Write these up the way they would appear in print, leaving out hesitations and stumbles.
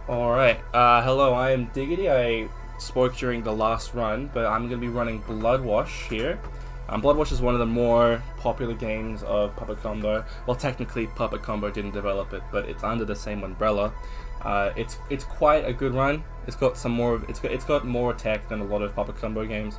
Alright, hello, I am Diggity. I spoke during the last run, but I'm going to be running Bloodwash here. Bloodwash is one of the more popular games of Puppet Combo. Well, technically Puppet Combo didn't develop it, but it's under the same umbrella. It's quite a good run. It's got more tech than a lot of Puppet Combo games.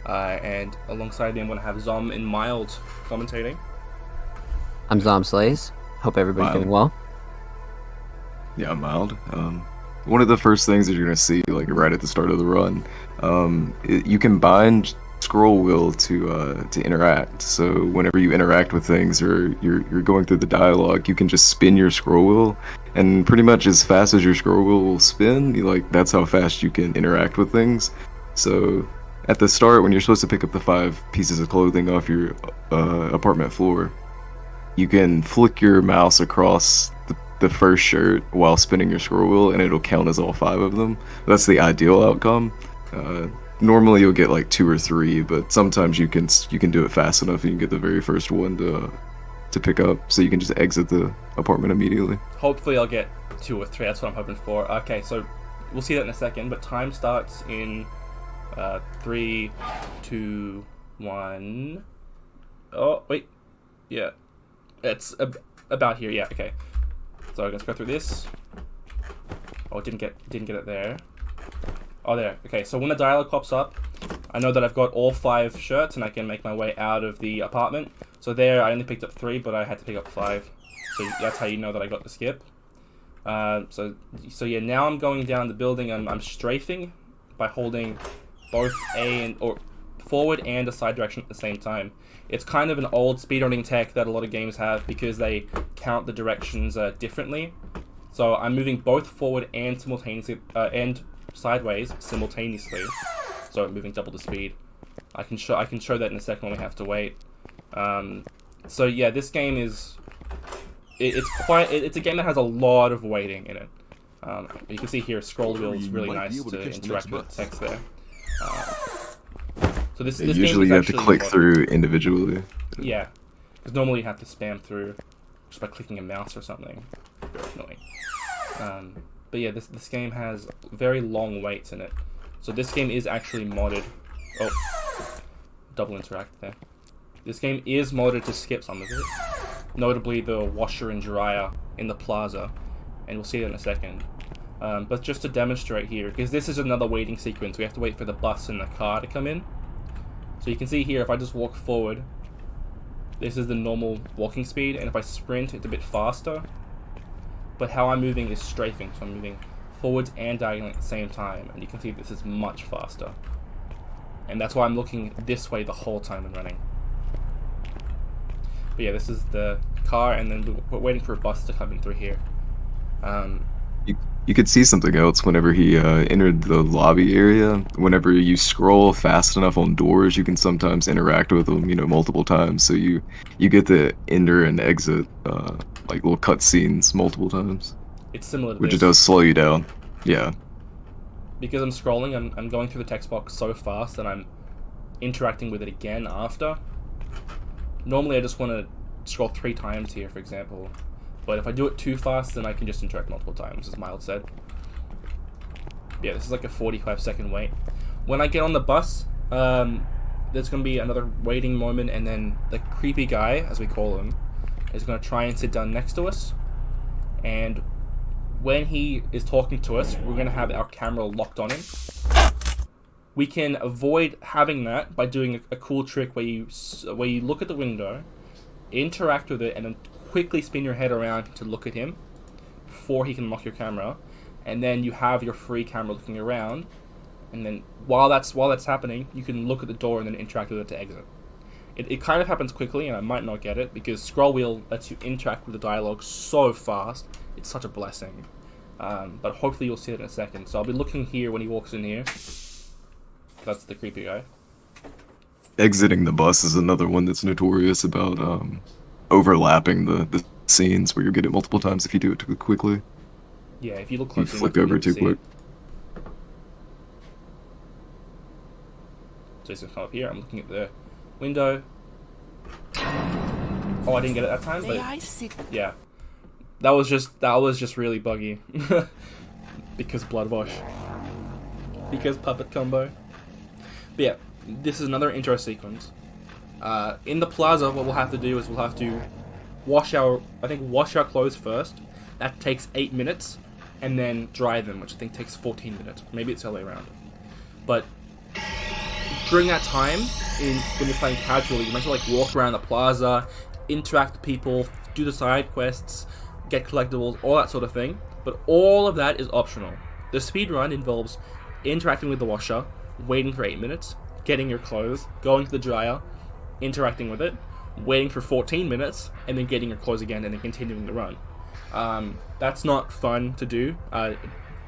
And alongside me, I'm going to have Zom and Mild commentating. I'm Zom Slays. Hope everybody's doing well. Yeah, mild. One of the first things that you're gonna see, like right at the start of the run, you can bind scroll wheel to interact. So whenever you interact with things or you're going through the dialogue, you can just spin your scroll wheel, and pretty much as fast as your scroll wheel will spin, that's how fast you can interact with things. So at the start, when you're supposed to pick up the 5 pieces of clothing off your apartment floor, you can flick your mouse across the first shirt while spinning your scroll wheel, and it'll count as all 5 of them. That's the ideal outcome. Normally you'll get like 2 or 3, but sometimes you can do it fast enough and you can get the very first one to pick up, so you can just exit the apartment immediately. Hopefully I'll get 2 or 3, that's what I'm hoping for. Okay, so we'll see that in a second, but time starts in 3, 2, 1. Oh, wait. Yeah. It's about here, yeah, okay. So let's go through this. Oh, didn't get it there. Oh, there. Okay, so when the dialogue pops up, I know that I've got all 5 shirts and I can make my way out of the apartment. So there, I only picked up 3, but I had to pick up 5. So that's how you know that I got the skip. So yeah, now I'm going down the building and I'm strafing by holding both forward and a side direction at the same time. It's kind of an old speedrunning tech that a lot of games have because they count the directions differently. So I'm moving both forward and simultaneously and sideways simultaneously. So I'm moving double the speed. I can show that in a second when we have to wait. So yeah, this game is it's a game that has a lot of waiting in it. You can see here scroll wheel is really nice to interact with the text there. So this usually game you have to click modded through individually. Yeah, because normally you have to spam through just by clicking a mouse or something. Very annoying. But yeah, this game has very long waits in it. So this game is actually modded. Oh, double interact there. This game is modded to skip some of it. Notably the washer and dryer in the plaza. And we'll see that in a second. But just to demonstrate here, because this is another waiting sequence, we have to wait for the bus and the car to come in. So you can see here, if I just walk forward, this is the normal walking speed, and if I sprint, it's a bit faster. But how I'm moving is strafing, so I'm moving forwards and diagonally at the same time, and you can see this is much faster. And that's why I'm looking this way the whole time I'm running. But yeah, this is the car, and then we're waiting for a bus to come in through here. You could see something else whenever he entered the lobby area. Whenever you scroll fast enough on doors, you can sometimes interact with them, multiple times. So you get to enter and exit like little cutscenes multiple times. It's similar to which this. It does slow you down. Yeah. Because I'm scrolling, I'm going through the text box so fast that I'm interacting with it again after. Normally I just want to scroll 3 times here, for example. But if I do it too fast, then I can just interact multiple times, as Mild said. Yeah, this is like a 45-second wait. When I get on the bus, there's going to be another waiting moment, and then the creepy guy, as we call him, is going to try and sit down next to us. And when he is talking to us, we're going to have our camera locked on him. We can avoid having that by doing a cool trick where you look at the window, interact with it, and then quickly spin your head around to look at him before he can lock your camera, and then you have your free camera looking around, and then while that's happening, you can look at the door and then interact with it to exit. It kind of happens quickly, and I might not get it because scroll wheel lets you interact with the dialogue so fast. It's such a blessing. But hopefully you'll see it in a second. So I'll be looking here when he walks in here. That's the creepy guy. Exiting the bus is another one that's notorious about overlapping the scenes where you get it multiple times if you do it too quickly. Yeah, if you look You closely, flick over too quick. So he's gonna come up here. I'm looking at the window. Oh, I didn't get it that time, but yeah, that was just really buggy. Because Bloodwash. Because puppet combo. But yeah, this is another intro sequence. In the plaza, what we'll have to do is we'll have to wash our clothes first. That takes 8 minutes, and then dry them, which I think takes 14 minutes. Maybe it's the other way around. But during that time, when you're playing casually, you might like walk around the plaza, interact with people, do the side quests, get collectibles, all that sort of thing. But all of that is optional. The speedrun involves interacting with the washer, waiting for 8 minutes, getting your clothes, going to the dryer, interacting with it, waiting for 14 minutes, and then getting your clothes again, and then continuing the run. That's not fun to do.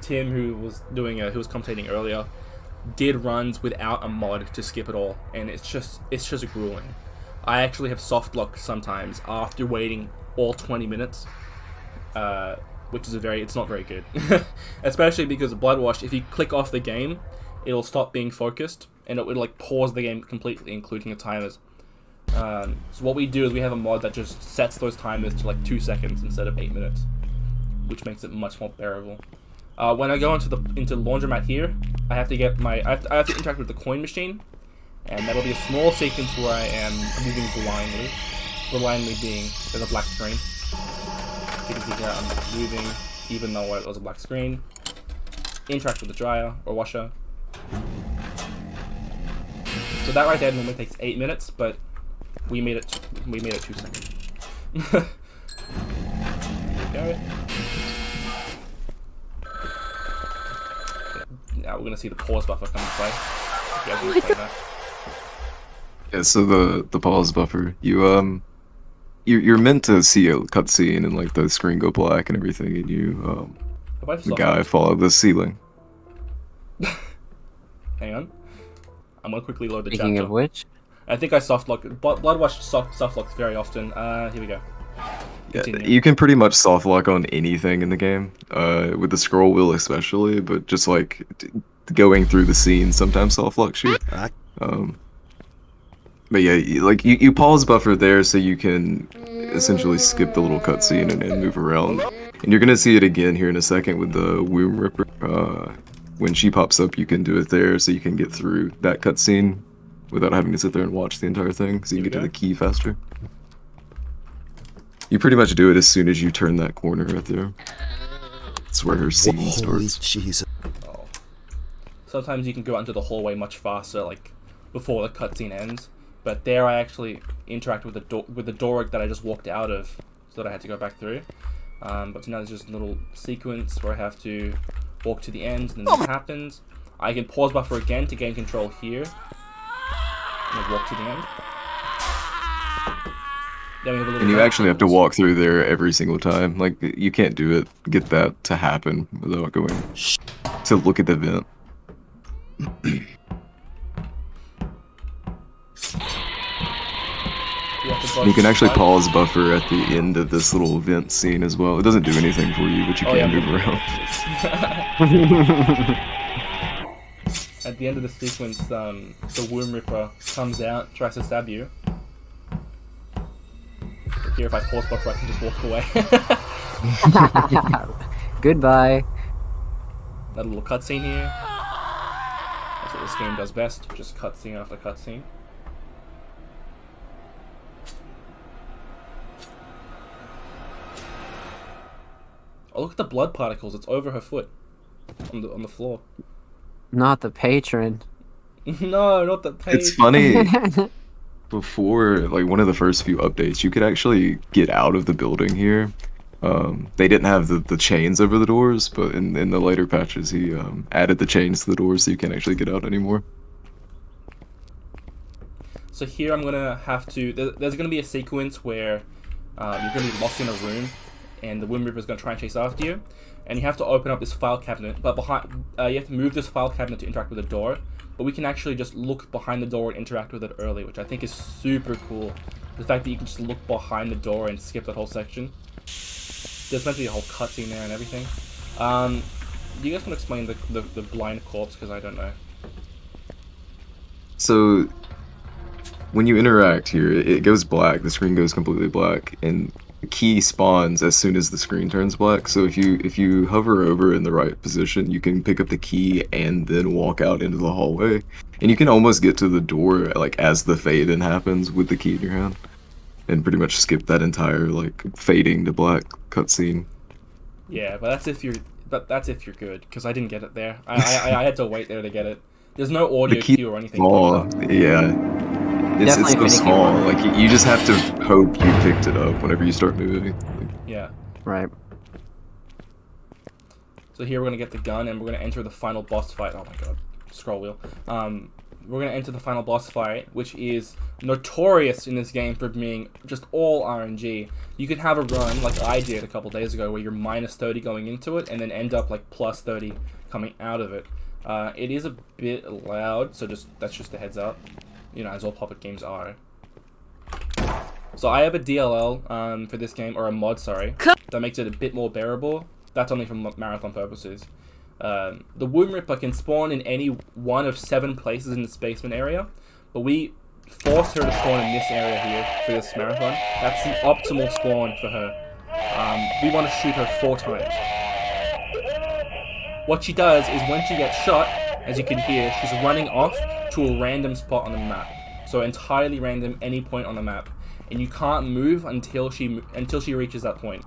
Tim, who was commentating earlier, did runs without a mod to skip it all, and it's just grueling. I actually have soft lock sometimes after waiting all 20 minutes, which is it's not very good. Especially because of Bloodwash, if you click off the game, it'll stop being focused, and it would like pause the game completely, including the timers. So what we do is we have a mod that just sets those timers to like 2 seconds instead of 8 minutes, which makes it much more bearable. When I go into laundromat here, I have to interact with the coin machine, and that'll be a small sequence where I am moving blindly being there's a black screen. You can see here I'm moving even though it was a black screen. Interact with the dryer or washer. So that right there normally takes 8 minutes, but we made it 2 seconds. Got it. Now we're gonna see the pause buffer come into play. Yeah, so the pause buffer, you're meant to see a cutscene and like the screen go black and everything, and the guy fall out of the ceiling. Hang on, I'm gonna quickly load the Speaking chapter. of which, I think I softlock. Bloodwash softlocks very often. Here we go. Continue. Yeah, you can pretty much soft lock on anything in the game, with the scroll wheel especially, but just like going through the scene sometimes soft locks you. But yeah, you pause buffer there so you can essentially skip the little cutscene and move around. And you're gonna see it again here in a second with the Womb Ripper. When she pops up, you can do it there so you can get through that cutscene without having to sit there and watch the entire thing, so you can get to the key faster. You pretty much do it as soon as you turn that corner right there. That's where her scene starts. Jesus. Oh. Sometimes you can go out into the hallway much faster, like before the cutscene ends. But there, I actually interact with the door that I just walked out of, so that I had to go back through. But now there's just a little sequence where I have to walk to the end, and then this happens. I can pause buffer again to gain control here, and walk to the end. Then we have a little. And you actually have to walk through there every single time. Like, you can't get that to happen without going to look at the vent. You can actually pause buffer at the end of this little vent scene as well. It doesn't do anything for you, but you can move around. At the end of the sequence, the Womb Ripper comes out, tries to stab you. Here, if I pause buffer, I can just walk away. goodbye. That little cutscene here. That's what this game does best. Just cutscene after cutscene. Oh, look at the blood particles. It's over her foot. On the floor. Not the patron. No, not the page. It's funny. Before, like, one of the first few updates, you could actually get out of the building here. They didn't have the chains over the doors, but in the later patches, he added the chains to the doors so you can't actually get out anymore. So here I'm gonna have to. There's gonna be a sequence where you're gonna be locked in a room, and the Womb Ripper is gonna try and chase after you, and you have to open up this file cabinet. But behind, you have to move this file cabinet to interact with the door. But we can actually just look behind the door and interact with it early, which I think is super cool. The fact that you can just look behind the door and skip that whole section. There's meant to be a whole cutscene there and everything. Do you guys want to explain the blind corpse? Because I don't know. So, when you interact here, it goes black. The screen goes completely black, and key spawns as soon as the screen turns black. So if you hover over in the right position, you can pick up the key and then walk out into the hallway. And you can almost get to the door like as the fade in happens with the key in your hand. And pretty much skip that entire like fading to black cutscene. Yeah, but that's if you're good, because I didn't get it there. I had to wait there to get it. There's no audio The key cue or anything. small, yeah. It's Definitely so finicky small. one. Like you just have to hope you picked it up whenever you start moving. Yeah. Right. So here we're gonna get the gun, and we're gonna enter the final boss fight. Oh my god, scroll wheel. We're gonna enter the final boss fight, which is notorious in this game for being just all RNG. You can have a run like I did a couple days ago, where you're minus 30 going into it, and then end up like plus 30 coming out of it. It is a bit loud, so that's just a heads up. You know, as all puppet games are. So I have a DLL for this game, or a mod, sorry, that makes it a bit more bearable. That's only for marathon purposes. The Womb Ripper can spawn in any one of 7 places in the basement area, but we forced her to spawn in this area here for this marathon. That's the optimal spawn for her. We want to shoot her 4 times. What she does is when she gets shot, as you can hear, she's running off to a random spot on the map. So entirely random, any point on the map. And you can't move until she reaches that point.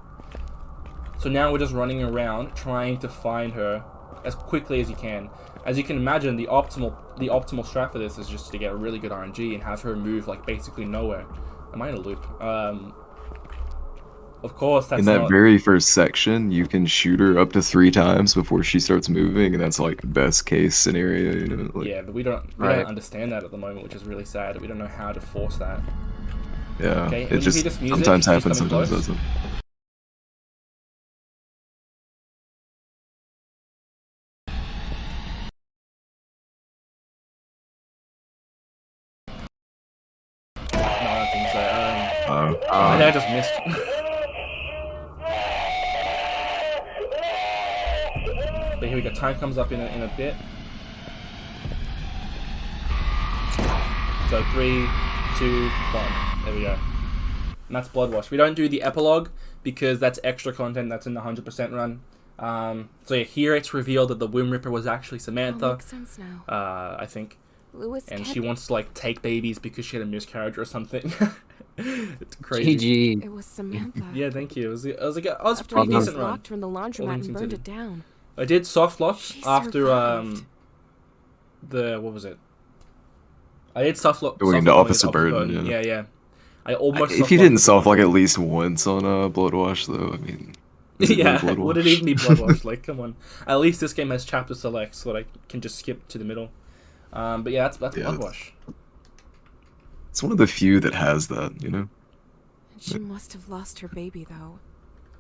So now we're just running around trying to find her as quickly as you can. As you can imagine, the optimal strat for this is just to get a really good RNG and have her move like basically nowhere. Am I in a loop? Of course, that's In that not... very first section, you can shoot her up to 3 times before she starts moving, and that's like best case scenario, you know? Like, Yeah, but we don't understand that at the moment, which is really sad. We don't know how to force that. yeah, Okay, it when you just hear this music, sometimes she's happens, coming sometimes close. doesn't. No, I don't think so. I think I just missed. But here we go. Time comes up in a bit. So 3, 2, 1. There we go. And that's Bloodwash. We don't do the epilogue because that's extra content. That's in the 100% run. So yeah, here it's revealed that the Womb Ripper was actually Samantha. Makes sense now. I think. Lewis And kept- she wants to like take babies because she had a miscarriage or something. It's crazy. GG. It was Samantha. Yeah, thank you. It was a pretty After he decent run. locked her in the All laundromat things and burned considered. it down. I did soft lock She after survived. what was it? I did soft lock Going into Officer Burden, Yeah, yeah. I almost. If you didn't soft lock at least once on Bloodwash, though, I mean, is it really Yeah, Bloodwash? would it even be Bloodwash? Like, come on. At least this game has chapter select, so that I can just skip to the middle. But yeah, that's Yeah. Bloodwash. It's one of the few that has that, you know. She must have lost her baby, though.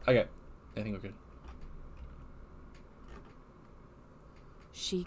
Okay, I think we're good. She